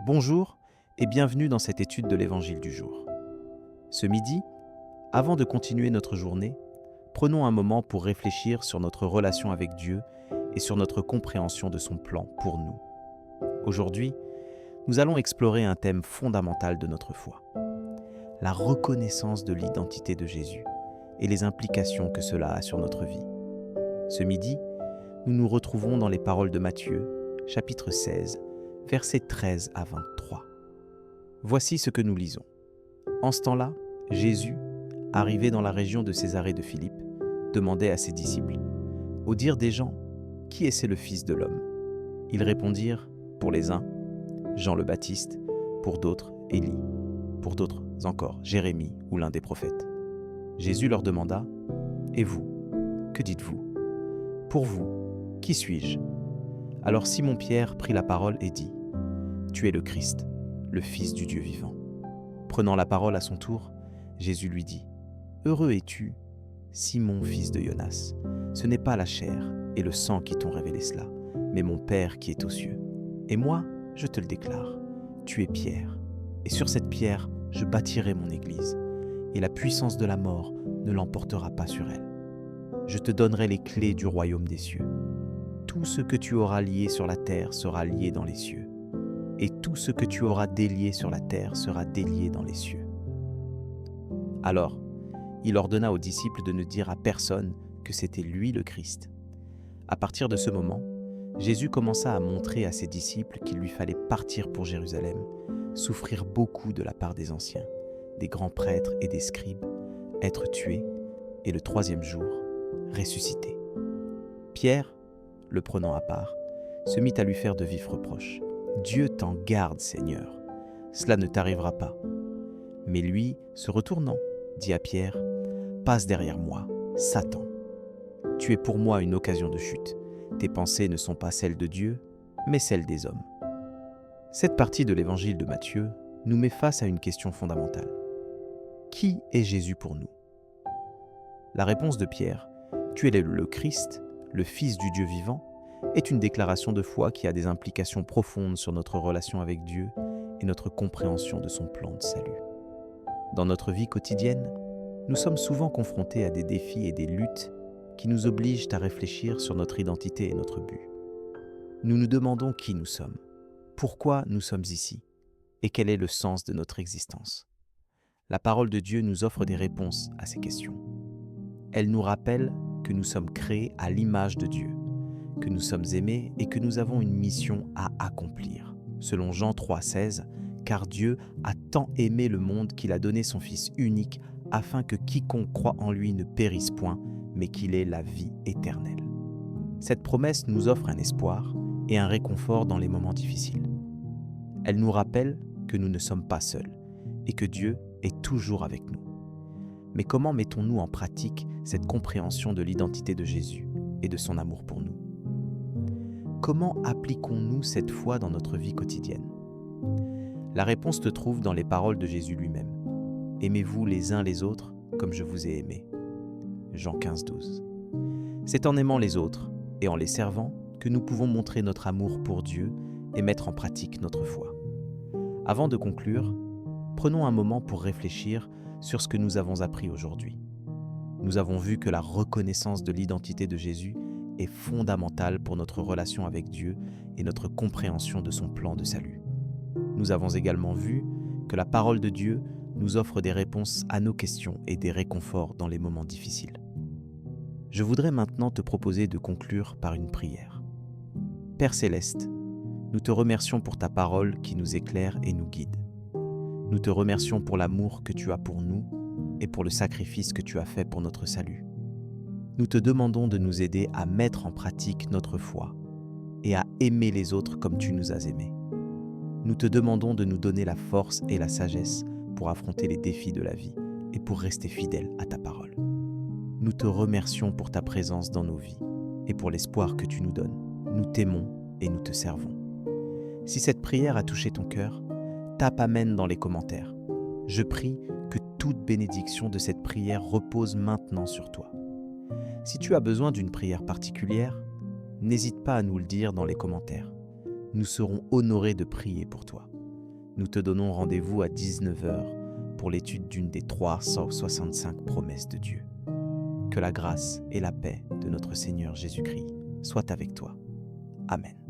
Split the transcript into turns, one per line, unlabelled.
Bonjour et bienvenue dans cette étude de l'Évangile du jour. Ce midi, avant de continuer notre journée, prenons un moment pour réfléchir sur notre relation avec Dieu et sur notre compréhension de son plan pour nous. Aujourd'hui, nous allons explorer un thème fondamental de notre foi, la reconnaissance de l'identité de Jésus et les implications que cela a sur notre vie. Ce midi, nous nous retrouvons dans les paroles de Matthieu, chapitre 16, versets 13 à 23. Voici ce que nous lisons. En ce temps-là, Jésus, arrivé dans la région de Césarée de Philippe, demandait à ses disciples, « Au dire des gens, qui est-ce le Fils de l'homme » Ils répondirent, pour les uns, Jean le Baptiste, pour d'autres, Élie, pour d'autres encore, Jérémie ou l'un des prophètes. Jésus leur demanda, « Et vous, que dites-vous ? Pour vous, qui suis-je » Alors Simon-Pierre prit la parole et dit, « Tu es le Christ, le Fils du Dieu vivant. » Prenant la parole à son tour, Jésus lui dit, « Heureux es-tu, Simon, fils de Jonas. Ce n'est pas la chair et le sang qui t'ont révélé cela, mais mon Père qui est aux cieux. Et moi, je te le déclare, tu es Pierre, et sur cette pierre, je bâtirai mon Église, et la puissance de la mort ne l'emportera pas sur elle. Je te donnerai les clés du royaume des cieux. Tout ce que tu auras lié sur la terre sera lié dans les cieux, et tout ce que tu auras délié sur la terre sera délié dans les cieux. » Alors, il ordonna aux disciples de ne dire à personne que c'était lui le Christ. À partir de ce moment, Jésus commença à montrer à ses disciples qu'il lui fallait partir pour Jérusalem, souffrir beaucoup de la part des anciens, des grands prêtres et des scribes, être tué, et le troisième jour, ressuscité. Pierre, le prenant à part, se mit à lui faire de vifs reproches. « Dieu t'en garde, Seigneur, cela ne t'arrivera pas. » Mais lui, se retournant, dit à Pierre, « Passe derrière moi, Satan. Tu es pour moi une occasion de chute. Tes pensées ne sont pas celles de Dieu, mais celles des hommes. » Cette partie de l'évangile de Matthieu nous met face à une question fondamentale. Qui est Jésus pour nous ? La réponse de Pierre, « Tu es le Christ, le Fils du Dieu vivant », est une déclaration de foi qui a des implications profondes sur notre relation avec Dieu et notre compréhension de son plan de salut. Dans notre vie quotidienne, nous sommes souvent confrontés à des défis et des luttes qui nous obligent à réfléchir sur notre identité et notre but. Nous nous demandons qui nous sommes, pourquoi nous sommes ici et quel est le sens de notre existence. La parole de Dieu nous offre des réponses à ces questions. Elle nous rappelle que nous sommes créés à l'image de Dieu, que nous sommes aimés et que nous avons une mission à accomplir. Selon Jean 3,16, « Car Dieu a tant aimé le monde qu'il a donné son Fils unique afin que quiconque croit en lui ne périsse point, mais qu'il ait la vie éternelle. » Cette promesse nous offre un espoir et un réconfort dans les moments difficiles. Elle nous rappelle que nous ne sommes pas seuls et que Dieu est toujours avec nous. Mais comment mettons-nous en pratique cette compréhension de l'identité de Jésus et de son amour pour nous ? Comment appliquons-nous cette foi dans notre vie quotidienne ? La réponse se trouve dans les paroles de Jésus lui-même. « Aimez-vous les uns les autres comme je vous ai aimés. » Jean 15,12. C'est en aimant les autres et en les servant que nous pouvons montrer notre amour pour Dieu et mettre en pratique notre foi. Avant de conclure, prenons un moment pour réfléchir sur ce que nous avons appris aujourd'hui. Nous avons vu que la reconnaissance de l'identité de Jésus est fondamentale pour notre relation avec Dieu et notre compréhension de son plan de salut. Nous avons également vu que la parole de Dieu nous offre des réponses à nos questions et des réconforts dans les moments difficiles. Je voudrais maintenant te proposer de conclure par une prière. Père Céleste, nous te remercions pour ta parole qui nous éclaire et nous guide. Nous te remercions pour l'amour que tu as pour nous et pour le sacrifice que tu as fait pour notre salut. Nous te demandons de nous aider à mettre en pratique notre foi et à aimer les autres comme tu nous as aimés. Nous te demandons de nous donner la force et la sagesse pour affronter les défis de la vie et pour rester fidèles à ta parole. Nous te remercions pour ta présence dans nos vies et pour l'espoir que tu nous donnes. Nous t'aimons et nous te servons. Si cette prière a touché ton cœur, tape Amen dans les commentaires. Je prie que toute bénédiction de cette prière repose maintenant sur toi. Si tu as besoin d'une prière particulière, n'hésite pas à nous le dire dans les commentaires. Nous serons honorés de prier pour toi. nous te donnons rendez-vous à 19 heures pour l'étude d'une des 365 promesses de Dieu. Que la grâce et la paix de notre Seigneur Jésus-Christ soient avec toi. Amen.